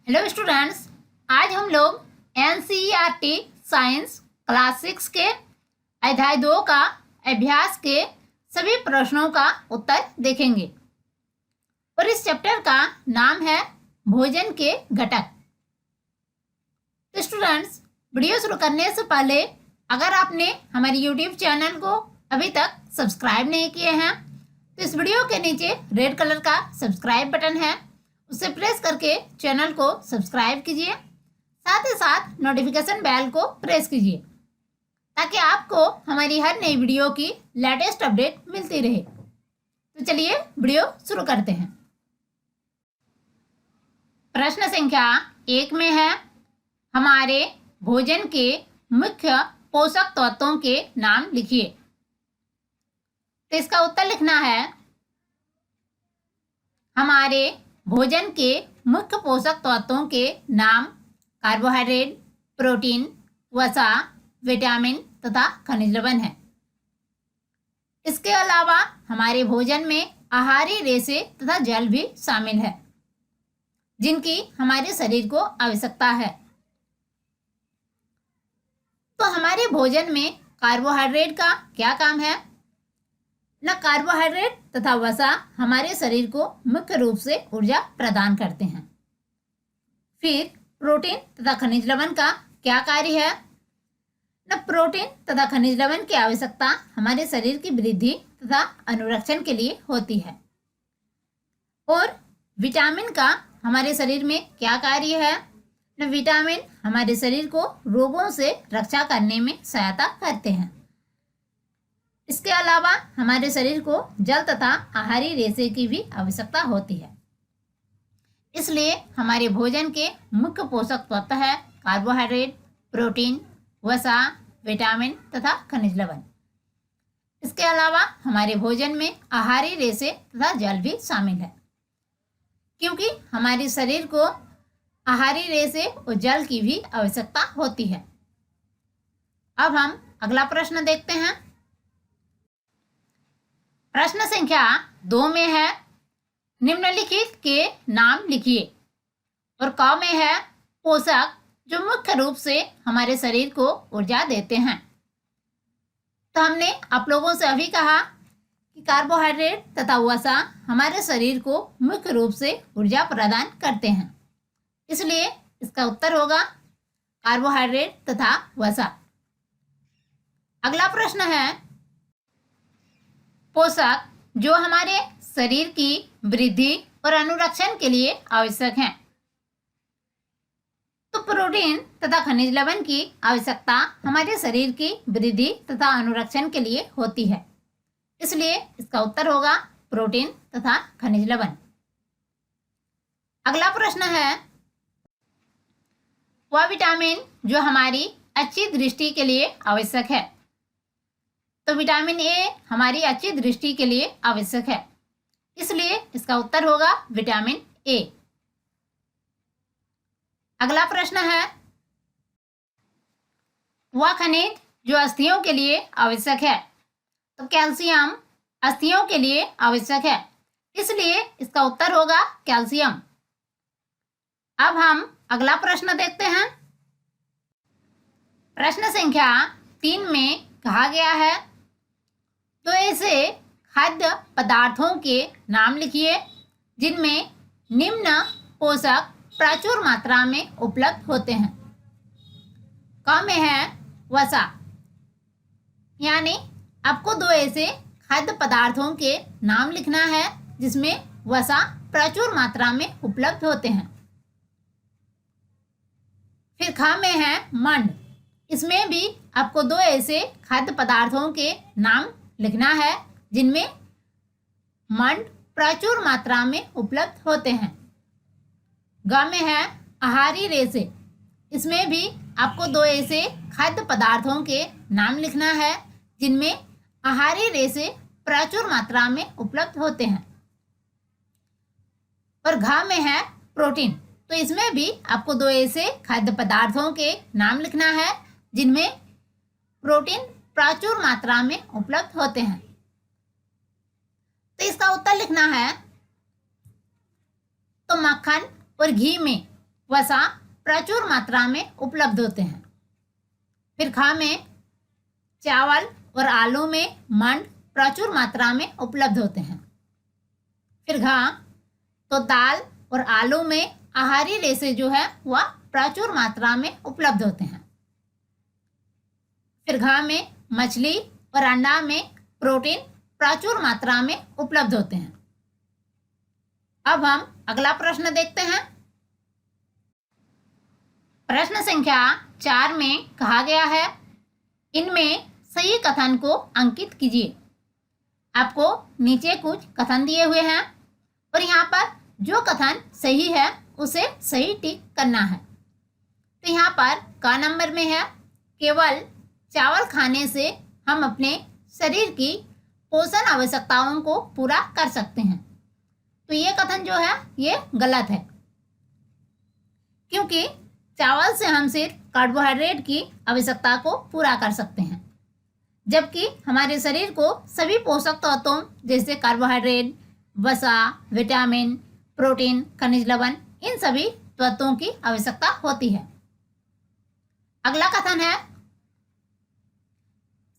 Hello students, आज हम लोग एनसीईआरटी साइंस क्लास 6 के अध्याय 2 का अभ्यास के सभी प्रश्नों का उत्तर देखेंगे और इस चैप्टर का नाम है भोजन के घटक। तो स्टूडेंट्स, वीडियो शुरू करने से पहले अगर आपने हमारे यूट्यूब चैनल को अभी तक सब्सक्राइब नहीं किए हैं तो इस वीडियो के नीचे रेड कलर का सब्सक्राइब बटन है, उसे प्रेस करके चैनल को सब्सक्राइब कीजिए। साथ ही साथ नोटिफिकेशन बेल को प्रेस कीजिए ताकि आपको हमारी हर नई वीडियो की लेटेस्ट अपडेट मिलती रहे। तो चलिए वीडियो शुरू करते हैं। प्रश्न संख्या 1 में है, हमारे भोजन के मुख्य पोषक तत्वों के नाम लिखिए। तो इसका उत्तर लिखना है, हमारे भोजन के मुख्य पोषक तत्वों के नाम कार्बोहाइड्रेट, प्रोटीन, वसा, विटामिन तथा खनिज लवण है। इसके अलावा हमारे भोजन में आहारी रेशे तथा जल भी शामिल है जिनकी हमारे शरीर को आवश्यकता है। तो हमारे भोजन में कार्बोहाइड्रेट का क्या काम है? न कार्बोहाइड्रेट तथा वसा हमारे शरीर को मुख्य रूप से ऊर्जा प्रदान करते हैं। फिर प्रोटीन तथा खनिज लवण का क्या कार्य है? न प्रोटीन तथा खनिज लवण की आवश्यकता हमारे शरीर की वृद्धि तथा अनुरक्षण के लिए होती है। और विटामिन का हमारे शरीर में क्या कार्य है? न विटामिन हमारे शरीर को रोगों से रक्षा करने में सहायता करते हैं। इसके अलावा हमारे शरीर को जल तथा आहारी रेशे की भी आवश्यकता होती है। इसलिए हमारे भोजन के मुख्य पोषक तत्व है कार्बोहाइड्रेट, प्रोटीन, वसा, विटामिन तथा खनिज लवण। इसके अलावा हमारे भोजन में आहारी रेशे तथा जल भी शामिल है, क्योंकि हमारे शरीर को आहारी रेशे और जल की भी आवश्यकता होती है। अब हम अगला प्रश्न देखते हैं। प्रश्न संख्या 2 में है, निम्नलिखित के नाम लिखिए। और क में है पोषक जो मुख्य रूप से हमारे शरीर को ऊर्जा देते हैं। तो हमने आप लोगों से अभी कहा कि कार्बोहाइड्रेट तथा वसा हमारे शरीर को मुख्य रूप से ऊर्जा प्रदान करते हैं, इसलिए इसका उत्तर होगा कार्बोहाइड्रेट तथा वसा। अगला प्रश्न है, पोषक जो हमारे शरीर की वृद्धि और अनुरक्षण के लिए आवश्यक हैं। तो प्रोटीन तथा खनिज लवण की आवश्यकता हमारे शरीर की वृद्धि तथा अनुरक्षण के लिए होती है, इसलिए इसका उत्तर होगा प्रोटीन तथा खनिज लवण। अगला प्रश्न है, वह विटामिन जो हमारी अच्छी दृष्टि के लिए आवश्यक है। तो विटामिन ए हमारी अच्छी दृष्टि के लिए आवश्यक है, इसलिए इसका उत्तर होगा विटामिन ए। अगला प्रश्न है, वह खनिज जो अस्थियों के लिए आवश्यक है। तो कैल्शियम अस्थियों के लिए आवश्यक है, इसलिए इसका उत्तर होगा कैल्शियम। अब हम अगला प्रश्न देखते हैं। प्रश्न संख्या 3 में कहा गया है, तो ऐसे खाद्य पदार्थों के नाम लिखिए जिनमें निम्न पोषक प्रचुर मात्रा में उपलब्ध होते हैं। क में है वसा, यानी आपको 2 ऐसे खाद्य पदार्थों के नाम लिखना है जिसमें वसा प्रचुर मात्रा में उपलब्ध होते हैं। फिर ख में है मंड, इसमें भी आपको 2 ऐसे खाद्य पदार्थों के नाम लिखना है जिनमें मंड प्रचुर मात्रा में उपलब्ध होते हैं। ग में है आहारी रेशे, इसमें भी आपको 2 ऐसे खाद्य पदार्थों के नाम लिखना है जिनमें आहारी रेशे प्रचुर मात्रा में उपलब्ध होते हैं। और घ में है प्रोटीन, तो इसमें भी आपको 2 ऐसे खाद्य पदार्थों के नाम लिखना है जिनमें प्रोटीन प्रचुर मात्रा में उपलब्ध होते हैं। तो इसका उत्तर लिखना है, तो मक्खन और घी में वसा प्रचुर मात्रा में उपलब्ध होते हैं। फिर ख में चावल और आलू में मंड प्रचुर मात्रा में उपलब्ध होते हैं। फिर घ तो दाल और आलू में आहारी रेशे जो है वह प्रचुर मात्रा में उपलब्ध होते हैं। फिर घ में मछली और अंडा में प्रोटीन प्रचुर मात्रा में उपलब्ध होते हैं। अब हम अगला प्रश्न देखते हैं। प्रश्न संख्या 4 में कहा गया है, इनमें सही कथन को अंकित कीजिए। आपको नीचे कुछ कथन दिए हुए हैं और यहाँ पर जो कथन सही है उसे सही टिक करना है। तो यहाँ पर क नंबर में है, केवल चावल खाने से हम अपने शरीर की पोषण आवश्यकताओं को पूरा कर सकते हैं। तो ये कथन जो है ये गलत है, क्योंकि चावल से हम सिर्फ कार्बोहाइड्रेट की आवश्यकता को पूरा कर सकते हैं, जबकि हमारे शरीर को सभी पोषक तत्वों जैसे कार्बोहाइड्रेट, वसा, विटामिन, प्रोटीन, खनिज लवण, इन सभी तत्वों की आवश्यकता होती है। अगला कथन है,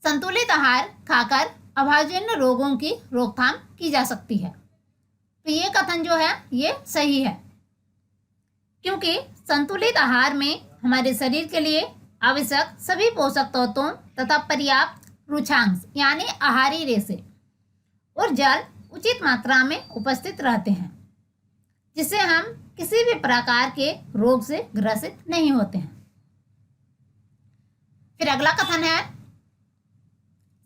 संतुलित आहार खाकर अभावजन्य रोगों की रोकथाम की जा सकती है। तो ये कथन जो है ये सही है, क्योंकि संतुलित आहार में हमारे शरीर के लिए आवश्यक सभी पोषक तत्वों तथा पर्याप्त रुचांश यानी आहारी रेशे और जल उचित मात्रा में उपस्थित रहते हैं, जिससे हम किसी भी प्रकार के रोग से ग्रसित नहीं होते हैं। फिर अगला कथन है,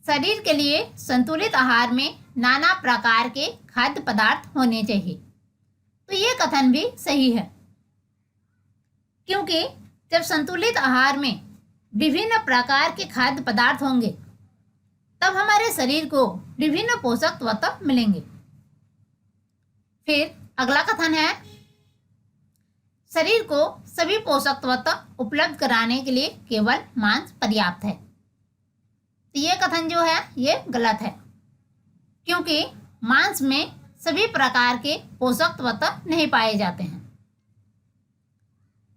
शरीर के लिए संतुलित आहार में नाना प्रकार के खाद्य पदार्थ होने चाहिए। तो ये कथन भी सही है, क्योंकि जब संतुलित आहार में विभिन्न प्रकार के खाद्य पदार्थ होंगे तब हमारे शरीर को विभिन्न पोषक तत्व मिलेंगे। फिर अगला कथन है, शरीर को सभी पोषक तत्व उपलब्ध कराने के लिए केवल मांस पर्याप्त है। तो ये कथन जो है ये गलत है, क्योंकि मांस में सभी प्रकार के पोषक तत्व नहीं पाए जाते हैं।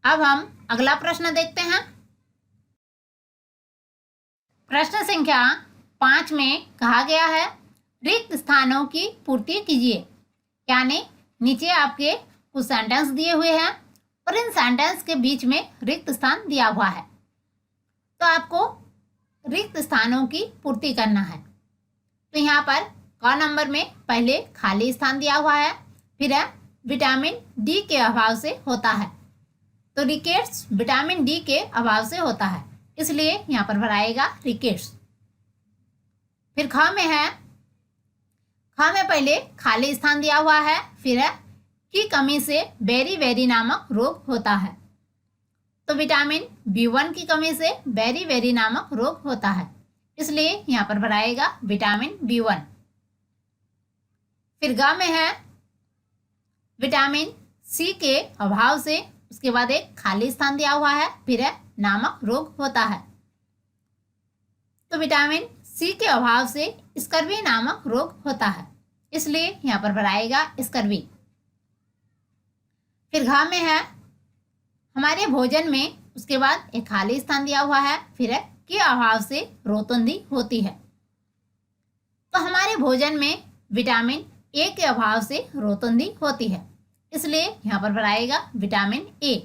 अब हम अगला प्रश्न देखते हैं। प्रश्न संख्या 5 में कहा गया है, रिक्त स्थानों की पूर्ति कीजिए। यानी नीचे आपके कुछ सेंटेंस दिए हुए हैं और इन सेंटेंस के बीच में रिक्त स्थान दिया हुआ है, तो आपको रिक्त स्थानों की पूर्ति करना है। तो यहाँ पर क नंबर में पहले खाली स्थान दिया हुआ है, फिर है विटामिन डी के अभाव से होता है। तो रिकेट्स विटामिन डी के अभाव से होता है, इसलिए यहाँ पर भराएगा रिकेट्स। फिर ख में है, ख में पहले खाली स्थान दिया हुआ है, फिर है की कमी से बेरी नामक रोग होता है। तो विटामिन B1 की कमी से बेरी नामक रोग होता है, इसलिए यहाँ पर भराएगा विटामिन B1। फिर ग में है, विटामिन सी के अभाव से, उसके बाद एक खाली स्थान दिया हुआ है, फिर है नामक रोग होता है। तो विटामिन सी के अभाव से स्कर्वी नामक रोग होता है, इसलिए यहाँ पर भराएगा स्कर्वी। फिर घ में है, हमारे भोजन में, उसके बाद एक खाली स्थान दिया हुआ है, फिर है के अभाव से रोतुंदी होती है। तो हमारे भोजन में विटामिन ए के अभाव से रोतुंदी होती है, इसलिए यहाँ पर भराएगा विटामिन ए।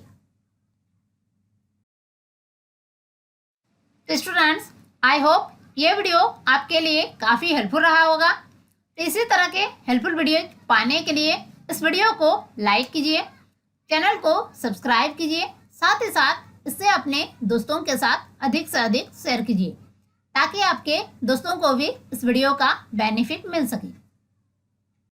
तो स्टूडेंट्स, आई होप ये वीडियो आपके लिए काफ़ी हेल्पफुल रहा होगा। तो इसी तरह के हेल्पफुल वीडियो पाने के लिए इस वीडियो को लाइक कीजिए, चैनल को सब्सक्राइब कीजिए, साथ ही साथ इसे अपने दोस्तों के साथ अधिक से अधिक शेयर कीजिए, ताकि आपके दोस्तों को भी इस वीडियो का बेनिफिट मिल सके।